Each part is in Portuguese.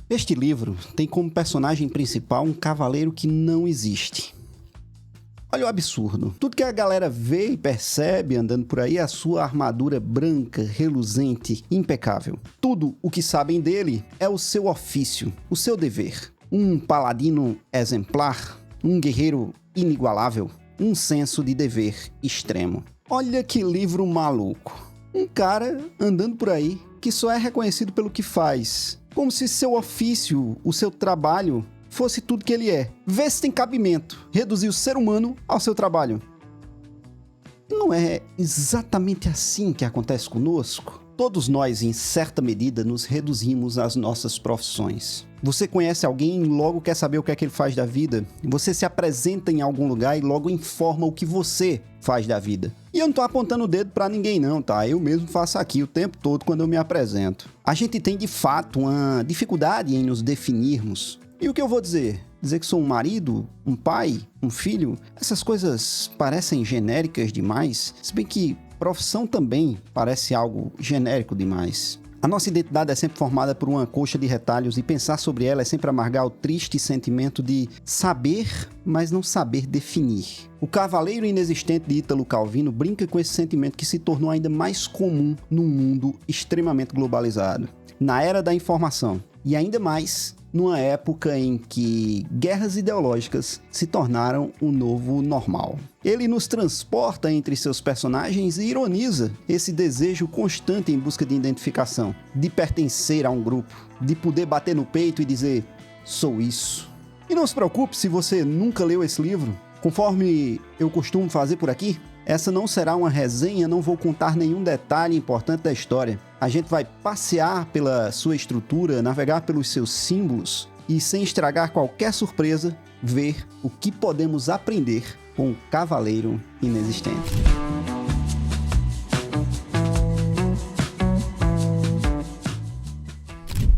Este livro tem como personagem principal um cavaleiro que não existe. Olha o absurdo. Tudo que a galera vê e percebe andando por aí é a sua armadura branca, reluzente, impecável. Tudo o que sabem dele é o seu ofício, o seu dever. Um paladino exemplar, um guerreiro inigualável, um senso de dever extremo. Olha que livro maluco. Um cara andando por aí que só é reconhecido pelo que faz, como se seu ofício, o seu trabalho, fosse tudo que ele é. Vê se tem cabimento reduzir o ser humano ao seu trabalho. Não é exatamente assim que acontece conosco? Todos nós, em certa medida, nos reduzimos às nossas profissões. Você conhece alguém e logo quer saber o que é que ele faz da vida. Você se apresenta em algum lugar e logo informa o que você faz da vida. E eu não tô apontando o dedo pra ninguém não, tá? Eu mesmo faço aqui o tempo todo quando eu me apresento. A gente tem, de fato, uma dificuldade em nos definirmos. E o que eu vou dizer? Dizer que sou um marido, um pai, um filho? Essas coisas parecem genéricas demais, se bem que profissão também parece algo genérico demais. A nossa identidade é sempre formada por uma coxa de retalhos e pensar sobre ela é sempre amargar o triste sentimento de saber, mas não saber definir. O Cavaleiro Inexistente de Ítalo Calvino brinca com esse sentimento que se tornou ainda mais comum num mundo extremamente globalizado. Na era da informação, e ainda mais numa época em que guerras ideológicas se tornaram o novo normal. Ele nos transporta entre seus personagens e ironiza esse desejo constante em busca de identificação, de pertencer a um grupo, de poder bater no peito e dizer, sou isso. E não se preocupe se você nunca leu esse livro, conforme eu costumo fazer por aqui, essa não será uma resenha, não vou contar nenhum detalhe importante da história. A gente vai passear pela sua estrutura, navegar pelos seus símbolos e, sem estragar qualquer surpresa, ver o que podemos aprender com o Cavaleiro Inexistente.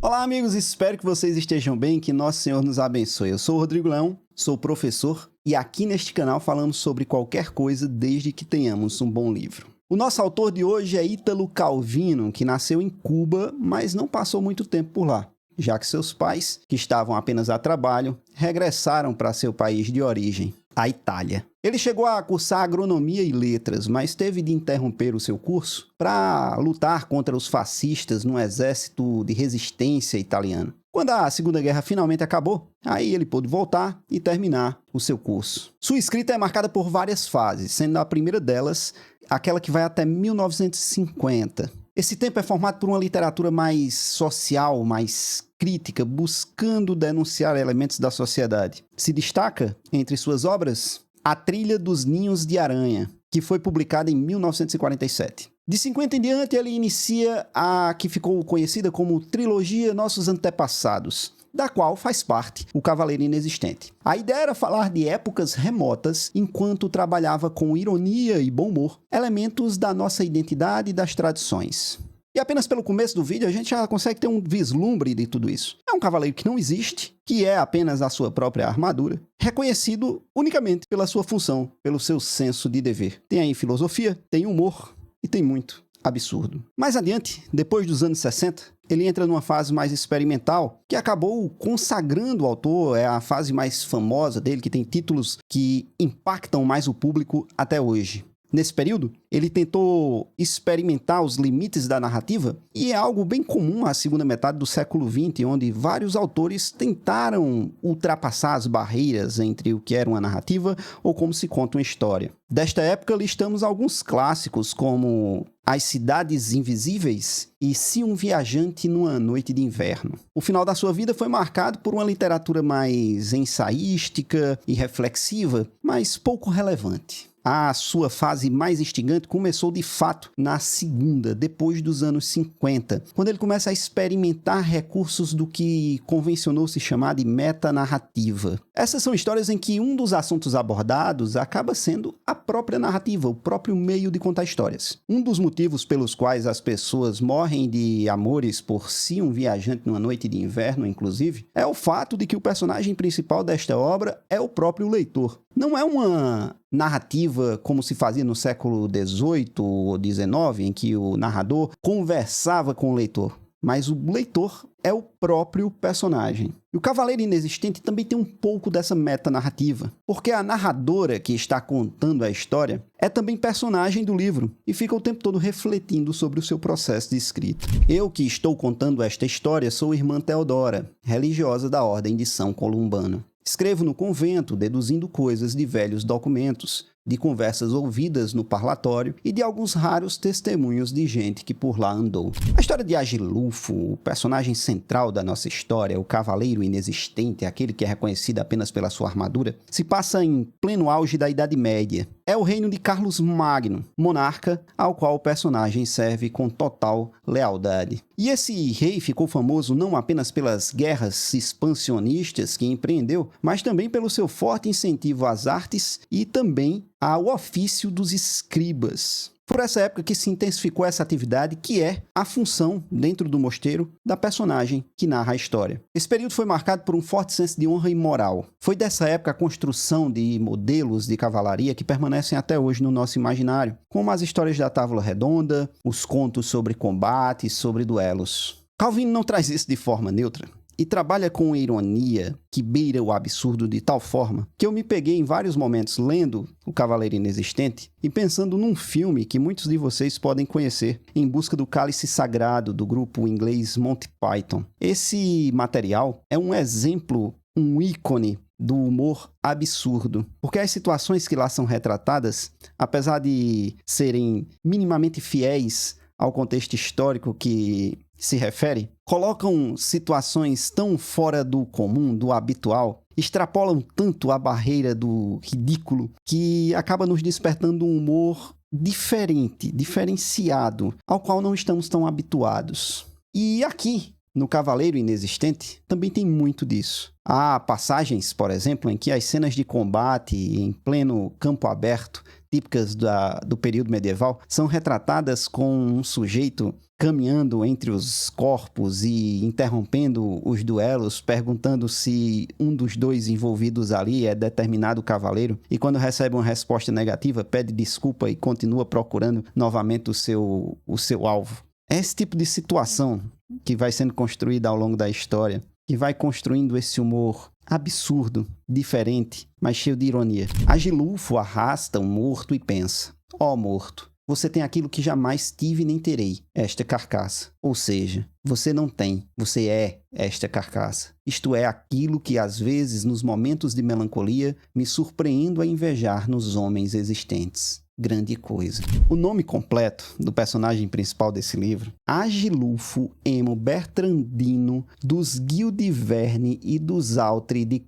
Olá, amigos, espero que vocês estejam bem, que Nosso Senhor nos abençoe. Eu sou o Rodrigo Leão, sou professor e aqui neste canal falamos sobre qualquer coisa desde que tenhamos um bom livro. O nosso autor de hoje é Ítalo Calvino, que nasceu em Cuba, mas não passou muito tempo por lá, já que seus pais, que estavam apenas a trabalho, regressaram para seu país de origem, a Itália. Ele chegou a cursar agronomia e letras, mas teve de interromper o seu curso para lutar contra os fascistas no exército de resistência italiano. Quando a Segunda Guerra finalmente acabou, aí ele pôde voltar e terminar o seu curso. Sua escrita é marcada por várias fases, sendo a primeira delas aquela que vai até 1950. Esse tempo é formado por uma literatura mais social, mais crítica, buscando denunciar elementos da sociedade. Se destaca, entre suas obras, A Trilha dos Ninhos de Aranha, que foi publicada em 1947. De 50 em diante, ele inicia a que ficou conhecida como Trilogia Nossos Antepassados, da qual faz parte o Cavaleiro Inexistente. A ideia era falar de épocas remotas enquanto trabalhava com ironia e bom humor, elementos da nossa identidade e das tradições. E apenas pelo começo do vídeo a gente já consegue ter um vislumbre de tudo isso. É um cavaleiro que não existe, que é apenas a sua própria armadura, reconhecido unicamente pela sua função, pelo seu senso de dever. Tem aí filosofia, tem humor e tem muito absurdo. Mais adiante, depois dos anos 60, ele entra numa fase mais experimental que acabou consagrando o autor, é a fase mais famosa dele, que tem títulos que impactam mais o público até hoje. Nesse período, ele tentou experimentar os limites da narrativa e é algo bem comum à segunda metade do século XX, onde vários autores tentaram ultrapassar as barreiras entre o que era uma narrativa ou como se conta uma história. Desta época, listamos alguns clássicos como As Cidades Invisíveis e Se um Viajante numa Noite de Inverno. O final da sua vida foi marcado por uma literatura mais ensaística e reflexiva, mas pouco relevante. A sua fase mais instigante começou de fato na segunda, depois dos anos 50, quando ele começa a experimentar recursos do que convencionou se chamar de metanarrativa. Essas são histórias em que um dos assuntos abordados acaba sendo a própria narrativa, o próprio meio de contar histórias. Um dos motivos pelos quais as pessoas morrem de amores por Si um Viajante numa Noite de Inverno, inclusive, é o fato de que o personagem principal desta obra é o próprio leitor. Não é uma narrativa como se fazia no século XVIII ou XIX, em que o narrador conversava com o leitor. mas o leitor é o próprio personagem. E o Cavaleiro Inexistente também tem um pouco dessa metanarrativa, porque a narradora que está contando a história é também personagem do livro e fica o tempo todo refletindo sobre o seu processo de escrita. Eu que estou contando esta história sou irmã Teodora, religiosa da Ordem de São Columbano. Escrevo no convento, deduzindo coisas de velhos documentos, de conversas ouvidas no parlatório e de alguns raros testemunhos de gente que por lá andou. A história de Agilulfo, o personagem central da nossa história, o cavaleiro inexistente, aquele que é reconhecido apenas pela sua armadura, se passa em pleno auge da Idade Média. É o reino de Carlos Magno, monarca ao qual o personagem serve com total lealdade. E esse rei ficou famoso não apenas pelas guerras expansionistas que empreendeu, mas também pelo seu forte incentivo às artes e também ao ofício dos escribas. Por essa época que se intensificou essa atividade, que é a função, dentro do mosteiro, da personagem que narra a história. Esse período foi marcado por um forte senso de honra e moral. Foi dessa época a construção de modelos de cavalaria que permanecem até hoje no nosso imaginário, como as histórias da Távola Redonda, os contos sobre combates, sobre duelos. Calvino não traz isso de forma neutra e trabalha com ironia que beira o absurdo de tal forma que eu me peguei em vários momentos lendo O Cavaleiro Inexistente e pensando num filme que muitos de vocês podem conhecer, Em Busca do Cálice Sagrado, do grupo inglês Monty Python. Esse material é um exemplo, um ícone do humor absurdo, porque as situações que lá são retratadas, apesar de serem minimamente fiéis ao contexto histórico que se refere, colocam situações tão fora do comum, do habitual, extrapolam tanto a barreira do ridículo, que acaba nos despertando um humor diferente, diferenciado, ao qual não estamos tão habituados. E aqui, no Cavaleiro Inexistente, também tem muito disso. Há passagens, por exemplo, em que as cenas de combate em pleno campo aberto, típicas do período medieval, são retratadas com um sujeito caminhando entre os corpos e interrompendo os duelos, perguntando se um dos dois envolvidos ali é determinado cavaleiro, e quando recebe uma resposta negativa, pede desculpa e continua procurando novamente o seu alvo. É esse tipo de situação que vai sendo construída ao longo da história, que vai construindo esse humor absurdo, diferente, mas cheio de ironia. Agilulfo arrasta um morto e pensa: ó morto, você tem aquilo que jamais tive nem terei, esta carcaça. Ou seja, você não tem, você é esta carcaça. Isto é aquilo que às vezes, nos momentos de melancolia, me surpreendo a invejar nos homens existentes. Grande coisa. O nome completo do personagem principal desse livro: Agilulfo Emo Bertrandino dos Gildiverne e dos Altri de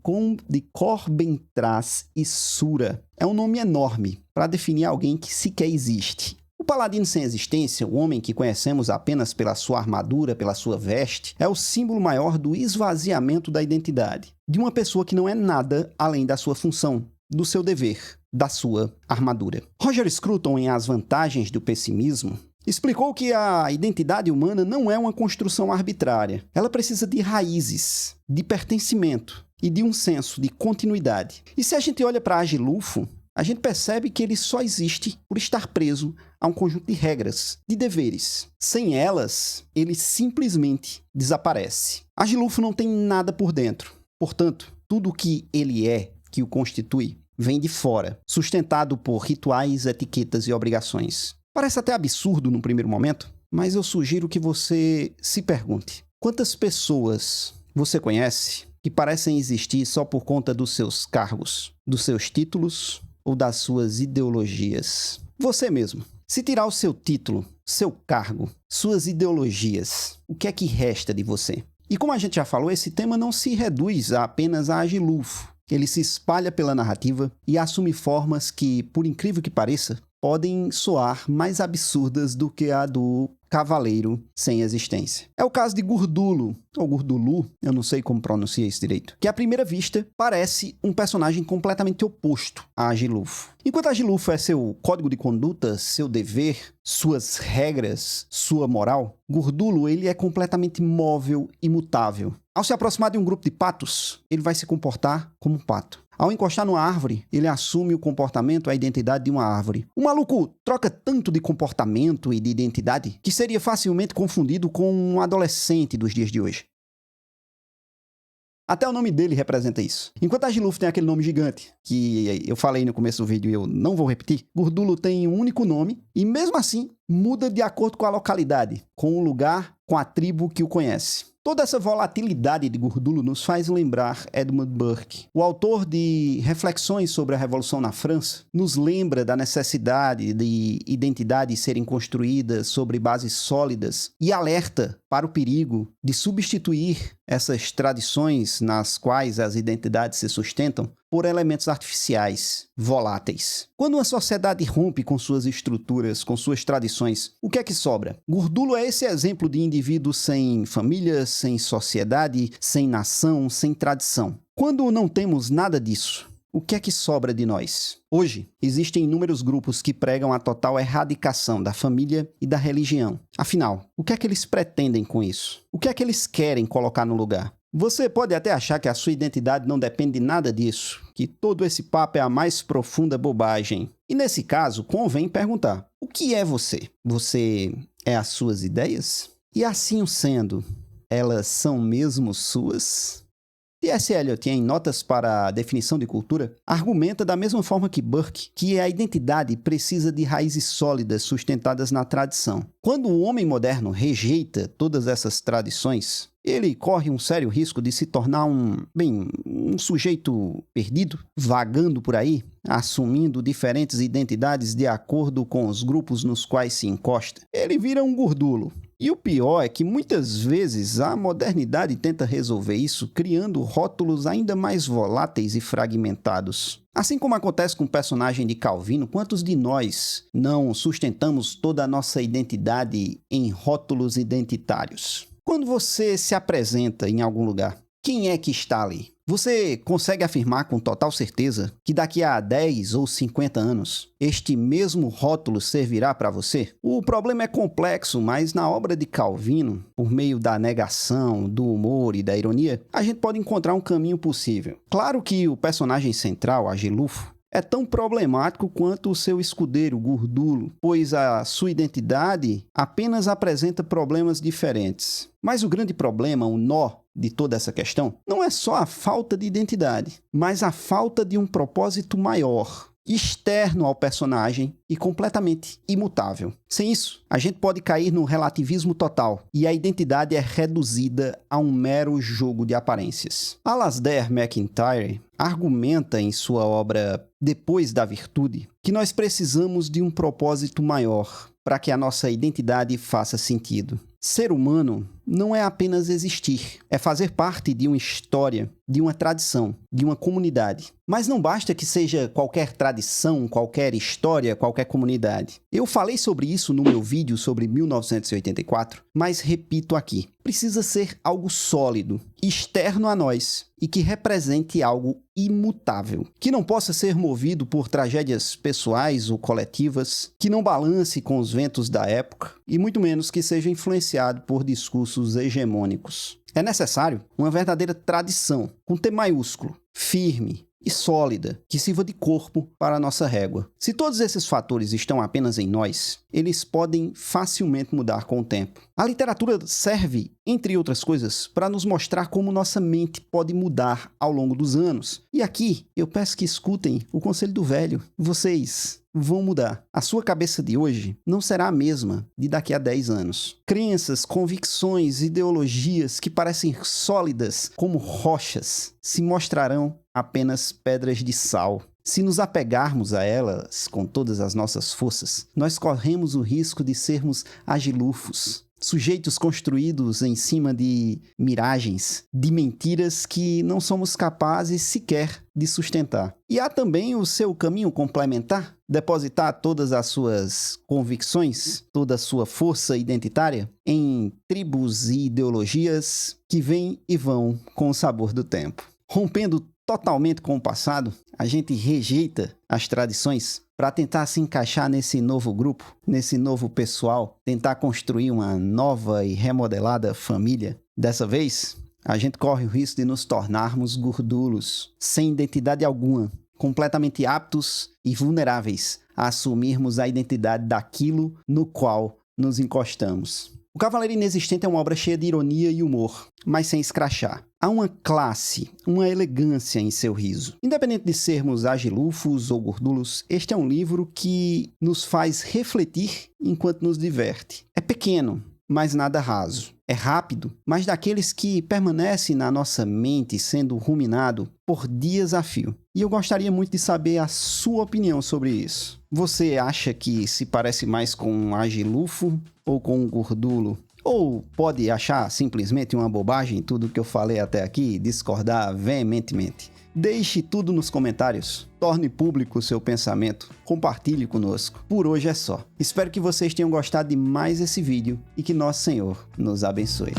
Corbentras e Sura. É um nome enorme para definir alguém que sequer existe. O paladino sem existência, o homem que conhecemos apenas pela sua armadura, pela sua veste, é o símbolo maior do esvaziamento da identidade, de uma pessoa que não é nada além da sua função, do seu dever, da sua armadura. Roger Scruton, em As Vantagens do Pessimismo, explicou que a identidade humana não é uma construção arbitrária. Ela precisa de raízes, de pertencimento e de um senso de continuidade. E se a gente olha para Agilulfo, a gente percebe que ele só existe por estar preso a um conjunto de regras, de deveres. Sem elas, ele simplesmente desaparece. Agilulfo não tem nada por dentro. Portanto, tudo o que ele é, que o constitui, vem de fora, sustentado por rituais, etiquetas e obrigações. Parece até absurdo num primeiro momento, mas eu sugiro que você se pergunte: quantas pessoas você conhece que parecem existir só por conta dos seus cargos, dos seus títulos ou das suas ideologias? Você mesmo. Se tirar o seu título, seu cargo, suas ideologias, o que é que resta de você? E como a gente já falou, esse tema não se reduz apenas a Agilulfo. Ele se espalha pela narrativa e assume formas que, por incrível que pareça, podem soar mais absurdas do que a do cavaleiro sem existência. É o caso de Gurdulo, ou Gurdulu, eu não sei como pronuncia isso direito, que à primeira vista parece um personagem completamente oposto a Agilulfo. Enquanto Agilulfo é seu código de conduta, seu dever, suas regras, sua moral, Gurdulo ele é completamente móvel e mutável. Ao se aproximar de um grupo de patos, ele vai se comportar como um pato. Ao encostar numa árvore, ele assume o comportamento, a identidade de uma árvore. O maluco troca tanto de comportamento e de identidade que seria facilmente confundido com um adolescente dos dias de hoje. Até o nome dele representa isso. Enquanto Agilulfo tem aquele nome gigante, que eu falei no começo do vídeo e eu não vou repetir, Gurdulo tem um único nome e, mesmo assim, muda de acordo com a localidade, com o lugar, com a tribo que o conhece. Toda essa volatilidade de Gurdulo nos faz lembrar Edmund Burke. O autor de Reflexões sobre a Revolução na França nos lembra da necessidade de identidades serem construídas sobre bases sólidas e alerta para o perigo de substituir essas tradições nas quais as identidades se sustentam por elementos artificiais, voláteis. Quando uma sociedade rompe com suas estruturas, com suas tradições, o que é que sobra? Gurdulo é esse exemplo de indivíduo sem família, sem sociedade, sem nação, sem tradição. Quando não temos nada disso, o que é que sobra de nós? Hoje, existem inúmeros grupos que pregam a total erradicação da família e da religião. Afinal, o que é que eles pretendem com isso? O que é que eles querem colocar no lugar? Você pode até achar que a sua identidade não depende de nada disso, que todo esse papo é a mais profunda bobagem. E nesse caso, convém perguntar: o que é você? Você é as suas ideias? E assim sendo, elas são mesmo suas? T.S. Eliot, em Notas para a Definição de Cultura, argumenta da mesma forma que Burke que a identidade precisa de raízes sólidas sustentadas na tradição. Quando o homem moderno rejeita todas essas tradições, ele corre um sério risco de se tornar um sujeito perdido, vagando por aí, assumindo diferentes identidades de acordo com os grupos nos quais se encosta. Ele vira um gurdulo. E o pior é que muitas vezes a modernidade tenta resolver isso criando rótulos ainda mais voláteis e fragmentados. Assim como acontece com o personagem de Calvino, quantos de nós não sustentamos toda a nossa identidade em rótulos identitários? Quando você se apresenta em algum lugar, quem é que está ali? Você consegue afirmar com total certeza que daqui a 10 ou 50 anos, este mesmo rótulo servirá para você? O problema é complexo, mas na obra de Calvino, por meio da negação, do humor e da ironia, a gente pode encontrar um caminho possível. Claro que o personagem central, Agilulfo, é tão problemático quanto o seu escudeiro, Gurdulo, pois a sua identidade apenas apresenta problemas diferentes. Mas o grande problema, o nó de toda essa questão, não é só a falta de identidade, mas a falta de um propósito maior, externo ao personagem e completamente imutável. Sem isso, a gente pode cair no relativismo total e a identidade é reduzida a um mero jogo de aparências. Alasdair MacIntyre argumenta em sua obra Depois da Virtude que nós precisamos de um propósito maior para que a nossa identidade faça sentido. Ser humano não é apenas existir, é fazer parte de uma história, de uma tradição, de uma comunidade. Mas não basta que seja qualquer tradição, qualquer história, qualquer comunidade. Eu falei sobre isso no meu vídeo sobre 1984, mas repito aqui. Precisa ser algo sólido, externo a nós e que represente algo imutável, que não possa ser movido por tragédias pessoais ou coletivas, que não balance com os ventos da época e muito menos que seja influenciado por discursos hegemônicos. É necessário uma verdadeira tradição, com T maiúsculo, firme e sólida, que sirva de corpo para a nossa régua. Se todos esses fatores estão apenas em nós, eles podem facilmente mudar com o tempo. A literatura serve, entre outras coisas, para nos mostrar como nossa mente pode mudar ao longo dos anos. E aqui, eu peço que escutem o conselho do velho. Vocês vão mudar. A sua cabeça de hoje não será a mesma de daqui a 10 anos. Crenças, convicções, ideologias que parecem sólidas como rochas se mostrarão apenas pedras de sal. Se nos apegarmos a elas com todas as nossas forças, nós corremos o risco de sermos agilulfos, sujeitos construídos em cima de miragens, de mentiras que não somos capazes sequer de sustentar. E há também o seu caminho complementar, depositar todas as suas convicções, toda a sua força identitária em tribos e ideologias que vêm e vão com o sabor do tempo. Rompendo totalmente com o passado, a gente rejeita as tradições para tentar se encaixar nesse novo grupo, nesse novo pessoal, tentar construir uma nova e remodelada família. Dessa vez, a gente corre o risco de nos tornarmos gordulos, sem identidade alguma, completamente aptos e vulneráveis a assumirmos a identidade daquilo no qual nos encostamos. O Cavaleiro Inexistente é uma obra cheia de ironia e humor, mas sem escrachar. Há uma classe, uma elegância em seu riso. Independente de sermos agilufos ou gordulos, este é um livro que nos faz refletir enquanto nos diverte. É pequeno, mas nada raso. É rápido, mas daqueles que permanecem na nossa mente sendo ruminado por dias a fio. E eu gostaria muito de saber a sua opinião sobre isso. Você acha que se parece mais com um agilufo ou com um gordulo? Ou pode achar simplesmente uma bobagem tudo que eu falei até aqui e discordar veementemente? Deixe tudo nos comentários, torne público o seu pensamento, compartilhe conosco. Por hoje é só. Espero que vocês tenham gostado de mais esse vídeo e que nosso Senhor nos abençoe.